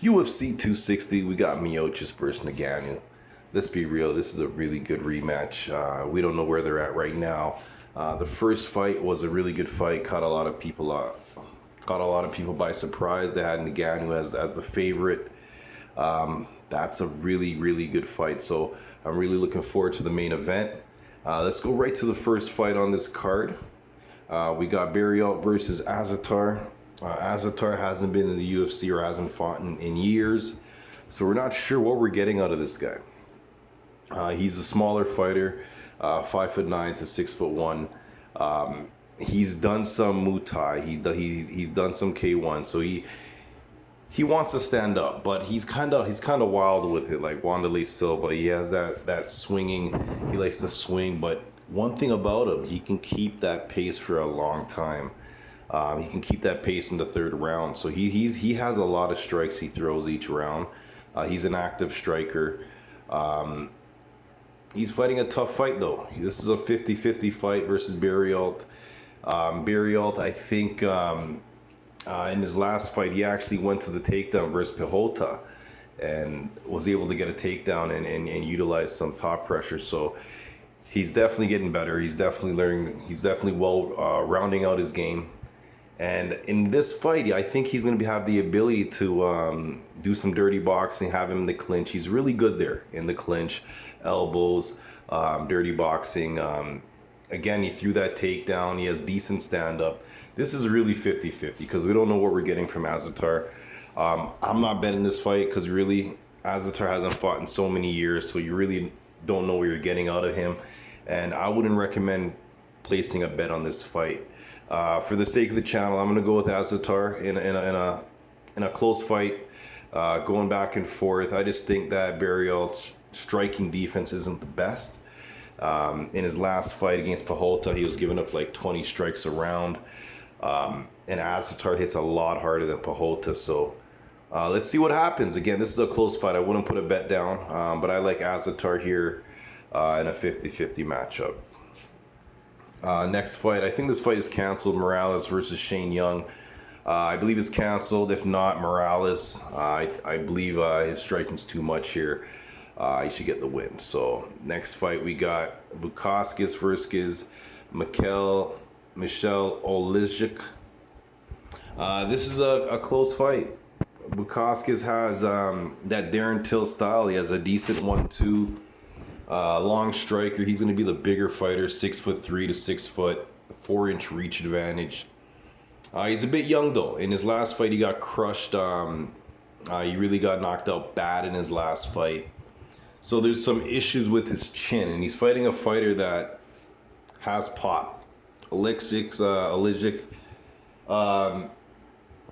UFC 260, we got Miocic versus Ngannou. Let's be real, this is a really good rematch. We don't know where they're at right now. The first fight was a really good fight, caught a lot of people by surprise. They had Ngannou as the favorite. That's a really good fight. So I'm really looking forward to the main event. Let's go right to the first fight on this card. We got Barriault versus Azatar. Azatar hasn't been in the UFC or hasn't fought in years, so we're not sure what we're getting out of this guy. He's a smaller fighter, 5'9" to 6'1". He's done some Muay Thai. He's done some K1, so he wants to stand up, but he's kind of wild with it, like Wanderlei Silva. He has that swinging. He likes to swing, but one thing about him, he can keep that pace for a long time. He can keep that pace in the third round. So he has a lot of strikes he throws each round. He's an active striker. He's fighting a tough fight, though. This is a 50-50 fight versus Barriault. Barriault, I think, in his last fight, he actually went to the takedown versus Pihota and was able to get a takedown and utilize some top pressure. So he's definitely getting better. He's definitely learning. He's definitely rounding out his game. And in this fight, I think he's going to have the ability to do some dirty boxing, have him in the clinch. He's really good there in the clinch, elbows, dirty boxing. Again, he threw that takedown. He has decent stand-up. This is really 50-50 because we don't know what we're getting from Azatar. I'm not betting this fight because really Azatar hasn't fought in so many years, so you really don't know what you're getting out of him. And I wouldn't recommend placing a bet on this fight. For the sake of the channel, I'm going to go with Azatar in a close fight, going back and forth. I just think that Barriault's striking defense isn't the best. In his last fight against Pihota, he was giving up like 20 strikes a round. And Azatar hits a lot harder than Pihota. So let's see what happens. Again, this is a close fight. I wouldn't put a bet down, but I like Azatar here in a 50-50 matchup. Next fight, I think this fight is canceled. Morales versus Shane Young. I believe it's canceled. If not, Morales. I believe his striking's too much here. He should get the win. So next fight, we got Bukauskas versus Michal Olijic. This is a close fight. Bukauskas has that Darren Till style. He has a decent 1-2. Long striker. He's going to be the bigger fighter, 6'3" to 6 foot, 4-inch reach advantage. He's a bit young though. In his last fight, he got crushed. He really got knocked out bad in his last fight. So there's some issues with his chin, and he's fighting a fighter that has pop. Olijic.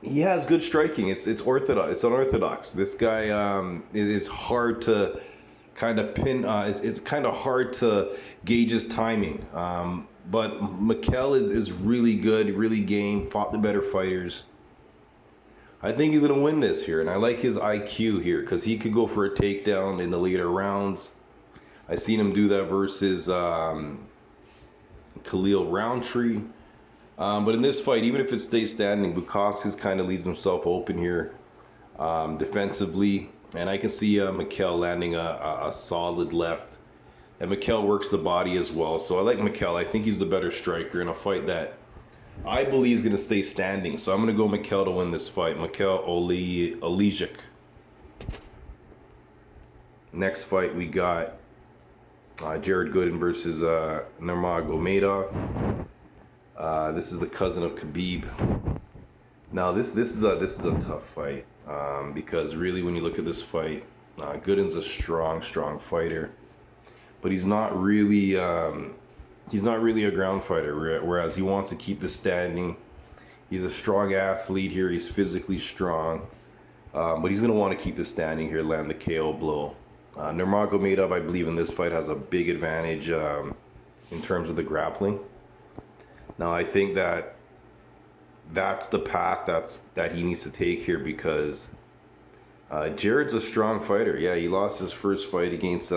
He has good striking. It's orthodox. It's unorthodox. This guy it is hard to kind of pin. It's kind of hard to gauge his timing. But Michal is really good, really game. Fought the better fighters. I think he's going to win this here, and I like his IQ here because he could go for a takedown in the later rounds. I seen him do that versus Khalil Roundtree. But in this fight, even if it stays standing, Bukauskas kind of leaves himself open here defensively. And I can see Michal landing a solid left. And Michal works the body as well. So I like Michal. I think he's the better striker in a fight that I believe is going to stay standing. So I'm going to go Michal to win this fight. Michal Olijic. Next fight, we got Jared Gooden versus Nurmagomedov. This is the cousin of Khabib. Now this is a tough fight because really when you look at this fight, Gooden's a strong fighter, but he's not really a ground fighter. Whereas he wants to keep the standing. He's a strong athlete here. He's physically strong, but he's gonna want to keep the standing here, land the KO blow. Nurmagomedov, I believe in this fight, has a big advantage in terms of the grappling. Now I think that's the path that he needs to take here because Jared's a strong fighter. Yeah, he lost his first fight against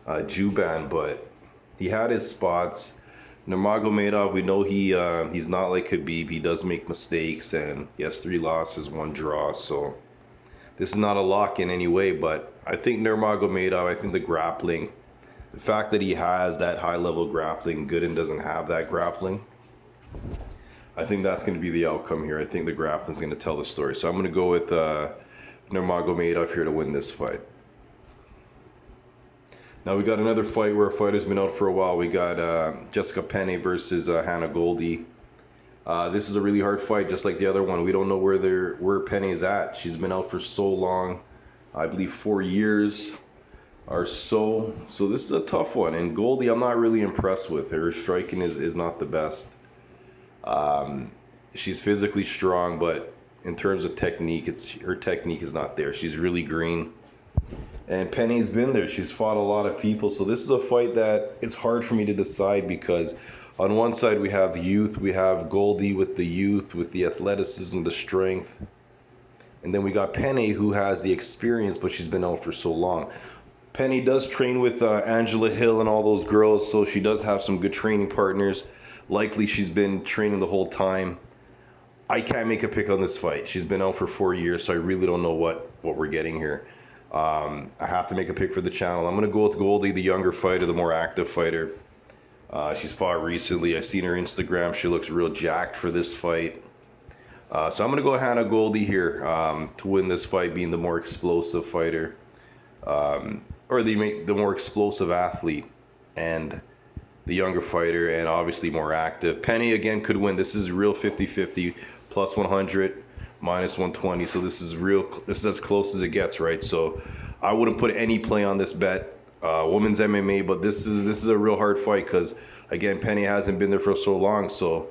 Juban, but he had his spots. Nurmagomedov, we know he's not like Khabib. He does make mistakes, and he has 3 losses, 1 draw. So This is not a lock in any way, but I think Nurmagomedov, I think the grappling, the fact that he has that high level grappling, Gooden doesn't have that grappling. I think that's going to be the outcome here. I think the grappling is going to tell the story. So I'm going to go with Nurmagomedov here to win this fight. Now we got another fight where a fighter's been out for a while. We got Jessica Penne versus Hannah Goldy. This is a really hard fight, just like the other one. We don't know where Penny's at. She's been out for so long, I believe 4 years or so. So this is a tough one. And Goldy, I'm not really impressed with. Her striking is not the best. She's physically strong, but in terms of technique, her technique is not there. She's really green. And Penny's been there. She's fought a lot of people. So this is a fight that it's hard for me to decide, because on one side we have youth. We have Goldy with the youth, with the athleticism, the strength. And then we got Penny, who has the experience, but she's been out for so long. Penny does train with Angela Hill and all those girls, so she does have some good training partners. Likely she's been training the whole time. I can't make a pick on this fight. She's been out for 4 years, so I really don't know what we're getting here. I have to make a pick for the channel. I'm going to go with Goldy, the younger fighter, the more active fighter. She's fought recently. I've seen her Instagram. She looks real jacked for this fight. So I'm going to go Hannah Goldy here to win this fight, being the more explosive fighter, or the more explosive athlete, and the younger fighter, and obviously more active. Penny again could win. This is real 50-50, plus 100, minus 120. So this is as close as it gets, right? So I wouldn't put any play on this bet. Women's MMA, but this is a real hard fight, because again, Penny hasn't been there for so long, so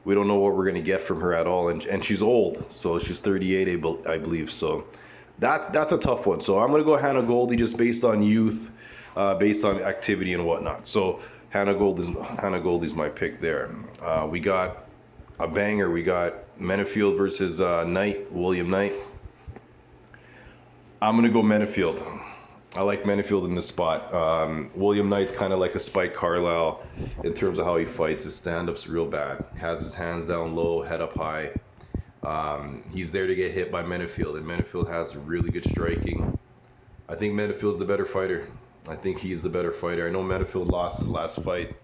we don't know what we're going to get from her at all, and she's old, so she's 38, I believe. So that's a tough one. So I'm going to go Hannah Goldy, just based on youth, based on activity and whatnot. So Hannah Goldy's my pick there. We got a banger. We got Menifield versus William Knight. I'm going to go Menifield. I like Menifield in this spot. William Knight's kind of like a Spike Carlisle in terms of how he fights. His stand-up's real bad. Has his hands down low, head up high. He's there to get hit by Menifield, and Menifield has really good striking. I think Menifield's the better fighter. I think he's the better fighter. I know Menifield lost his last fight,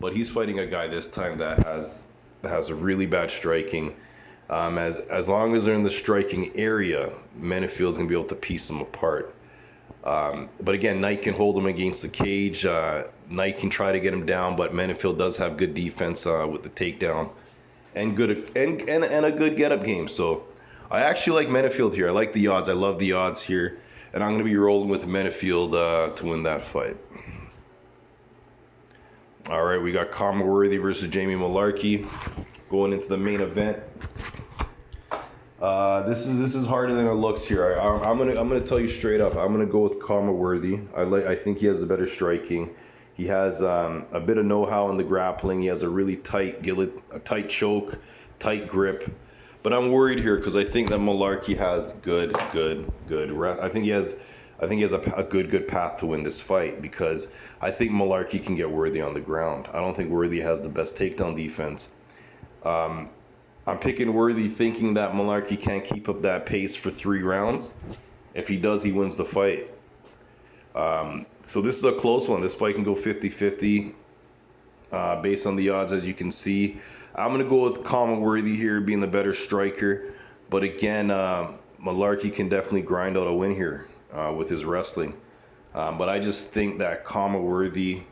but he's fighting a guy this time that has a really bad striking. As long as they're in the striking area, Menifield's going to be able to piece him apart. But again, Knight can hold him against the cage. Knight can try to get him down, but Menifield does have good defense with the takedown, and a good get-up game. So I actually like Menifield here. I like the odds. I love the odds here, and I'm going to be rolling with Menifield to win that fight. All right, we got Conor Worthy versus Jamie Mullarkey going into the main event. This is harder than it looks here. I'm gonna tell you straight up. I'm gonna go with Conor Worthy. I think he has the better striking. He has a bit of know-how in the grappling. He has a really tight choke, tight grip. But I'm worried here, because I think that Mullarkey has good. I think he has a good path to win this fight, because I think Mullarkey can get Worthy on the ground. I don't think Worthy has the best takedown defense. I'm picking Worthy, thinking that Mullarkey can't keep up that pace for 3 rounds. If he does, he wins the fight. So this is a close one. This fight can go 50-50 based on the odds, as you can see. I'm going to go with Conor Worthy here, being the better striker. But again, Mullarkey can definitely grind out a win here with his wrestling. But I just think that Conor Worthy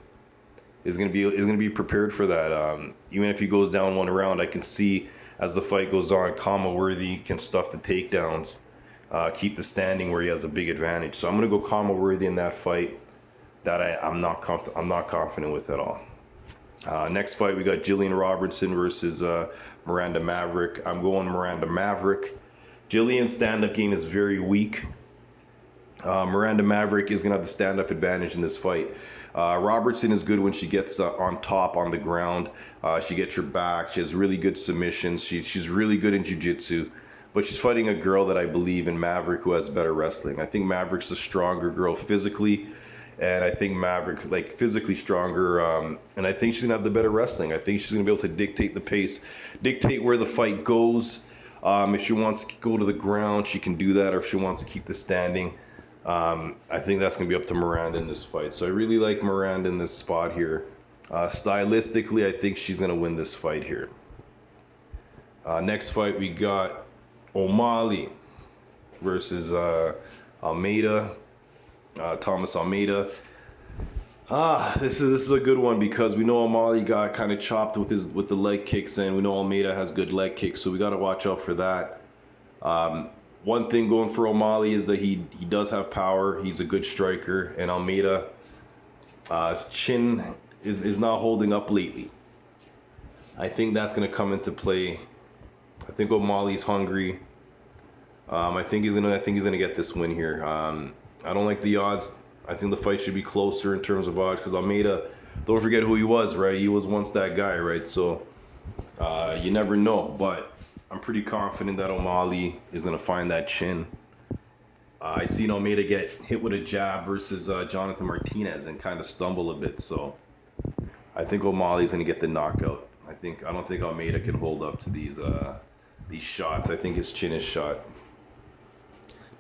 is going to be prepared for that. Even if he goes down 1 round, I can see as the fight goes on, Conor Worthy can stuff the takedowns, keep the standing where he has a big advantage. So I'm going to go Conor Worthy in that fight that I'm not confident with at all. Next fight, we got Jillian Robertson versus Miranda Maverick. I'm going Miranda Maverick. Jillian's stand-up game is very weak. Miranda Maverick is going to have the stand-up advantage in this fight. Robertson is good when she gets on top on the ground. She gets her back. She has really good submissions. She's really good in jiu-jitsu. But she's fighting a girl that I believe in, Maverick, who has better wrestling. I think Maverick's a stronger girl physically. And I think Maverick, physically stronger. And I think she's going to have the better wrestling. I think she's going to be able to dictate the pace, dictate where the fight goes. If she wants to go to the ground, she can do that, or if she wants to keep the standing. I think that's going to be up to Miranda in this fight. So I really like Miranda in this spot here. Stylistically, I think she's going to win this fight here. Next fight, we got O'Malley versus Almeida, Thomas Almeida. This is a good one because we know O'Malley got kind of chopped with the leg kicks, and we know Almeida has good leg kicks, so we got to watch out for that. One thing going for O'Malley is that he does have power. He's a good striker, and Almeida, his chin is not holding up lately. I think that's going to come into play. I think O'Malley's hungry. I think he's gonna get this win here. I don't like the odds. I think the fight should be closer in terms of odds because Almeida, don't forget who he was, right? He was once that guy, right? So you never know, but I'm pretty confident that O'Malley is gonna find that chin. I seen Almeida get hit with a jab versus Jonathan Martinez and kind of stumble a bit, so I think O'Malley's gonna get the knockout. I don't think Almeida can hold up to these shots. I think his chin is shot.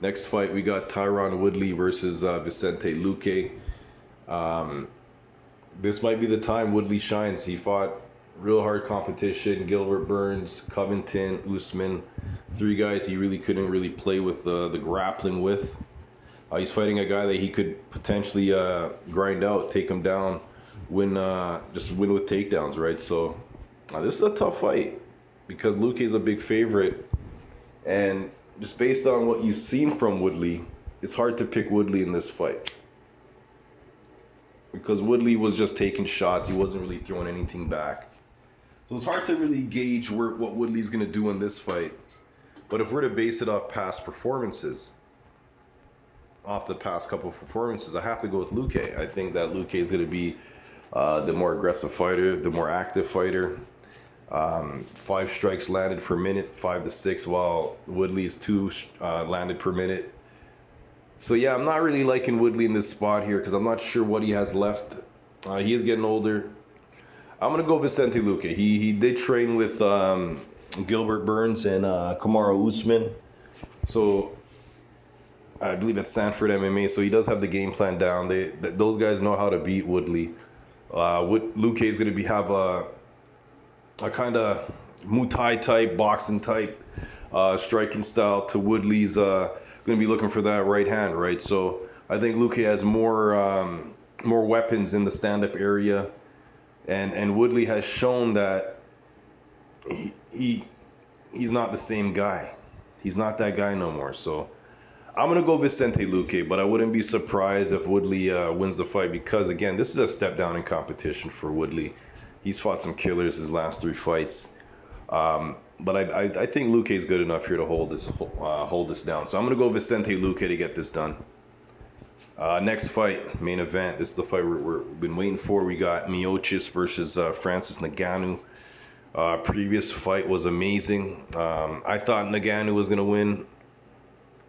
Next fight, we got Tyron Woodley versus Vicente Luque. This might be the time Woodley shines. He fought real hard competition. Gilbert Burns, Covington, Usman. 3 guys he really couldn't really play with the grappling with. He's fighting a guy that he could potentially grind out, take him down, just win with takedowns, right? So this is a tough fight because Luque is a big favorite. And just based on what you've seen from Woodley, it's hard to pick Woodley in this fight. Because Woodley was just taking shots. He wasn't really throwing anything back. So it's hard to really gauge what Woodley's going to do in this fight. But if we're to base it off past performances, off the past couple of performances, I have to go with Luque. I think that Luque is going to be the more aggressive fighter, the more active fighter. 5 strikes landed per minute, 5 to 6, while Woodley's 2 landed per minute. So yeah, I'm not really liking Woodley in this spot here because I'm not sure what he has left. He is getting older. I'm gonna go Vicente Luque. He did train with Gilbert Burns and Kamaru Usman, so I believe at Sanford MMA. So he does have the game plan down. Those guys know how to beat Woodley. Luque is gonna have a kind of Muay Thai type, boxing type striking style to Woodley's going to be looking for that right hand, right? So I think Luque has more weapons in the stand-up area, and Woodley has shown that he's not the same guy. He's not that guy no more. So I'm going to go Vicente Luque, but I wouldn't be surprised if Woodley wins the fight because, again, this is a step down in competition for Woodley. He's fought some killers his last 3 fights, but I think Luque is good enough here to hold this down. So I'm gonna go Vicente Luque to get this done. Next fight, main event. This is the fight we've been waiting for. We got Miocic versus Francis Ngannou. Previous fight was amazing. I thought Ngannou was gonna win.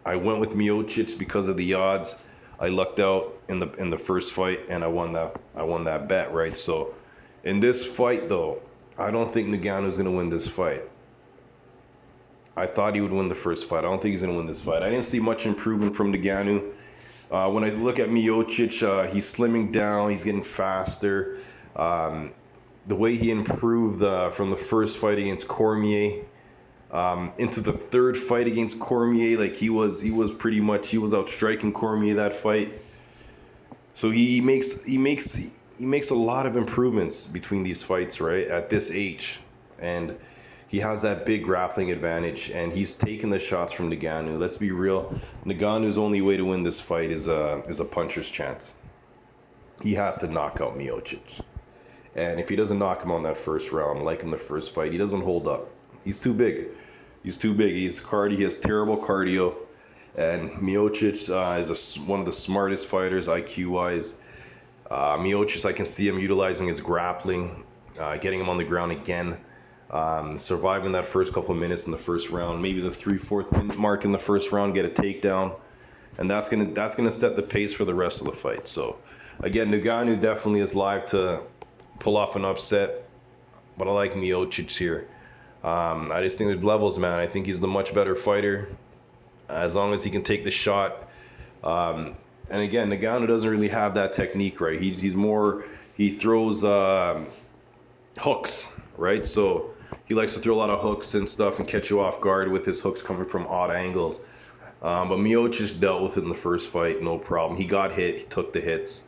I went with Miocic because of the odds. I lucked out in the first fight and I won that bet, right? So in this fight, though, I don't think Ngannou is going to win this fight. I thought he would win the first fight. I don't think he's going to win this fight. I didn't see much improvement from Ngannou. When I look at Miocic, he's slimming down. He's getting faster. The way he improved from the first fight against Cormier into the third fight against Cormier, like he was outstriking Cormier that fight. So he makes a lot of improvements between these fights, right, at this age. And he has that big grappling advantage, and he's taking the shots from Ngannou. Let's be real. Ngannou's only way to win this fight is a puncher's chance. He has to knock out Miocic. And if he doesn't knock him on that first round, like in the first fight, he doesn't hold up. He's too big. He has terrible cardio. And Miocic is one of the smartest fighters, IQ-wise. Miocic, I can see him utilizing his grappling, getting him on the ground again, surviving that first couple of minutes in the first round, maybe the 3/4 minute mark in the first round, get a takedown, and that's gonna set the pace for the rest of the fight. So again, Ngannou definitely is live to pull off an upset, but I like Miocic here. I just think there's levels, man. I think he's the much better fighter as long as he can take the shot. And again, Ngannou doesn't really have that technique, right? He's more, he throws hooks, right? So he likes to throw a lot of hooks and stuff and catch you off guard with his hooks coming from odd angles. But Miocic dealt with it in the first fight, no problem. He got hit, he took the hits.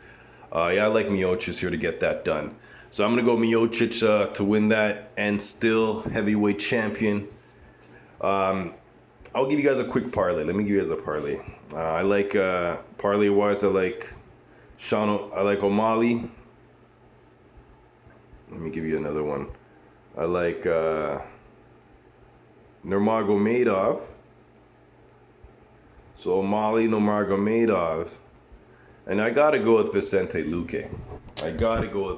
Yeah, I like Miocic here to get that done. So I'm going to go Miocic to win that and still heavyweight champion. I'll give you guys a quick parlay. Let me give you guys a parlay. I like, parlay-wise, I like O'Malley. Let me give you another one. I like Nurmagomedov. So O'Malley, Nurmagomedov. And I got to go with Vicente Luque. I got to go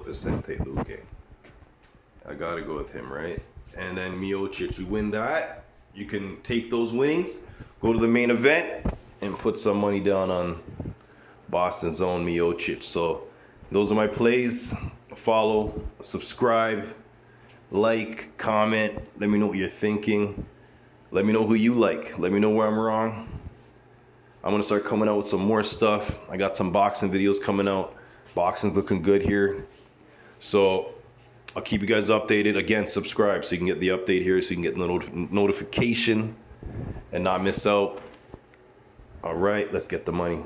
with him, right? And then Miocic, you win that. You can take those winnings, go to the main event, and put some money down on Boston's own Miocic. So those are my plays. Follow, subscribe, like, comment. Let me know what you're thinking. Let me know who you like. Let me know where I'm wrong. I'm going to start coming out with some more stuff. I got some boxing videos coming out. Boxing's looking good here. So I'll keep you guys updated. Again, subscribe so you can get the update here, so you can get the notification and not miss out. All right, let's get the money.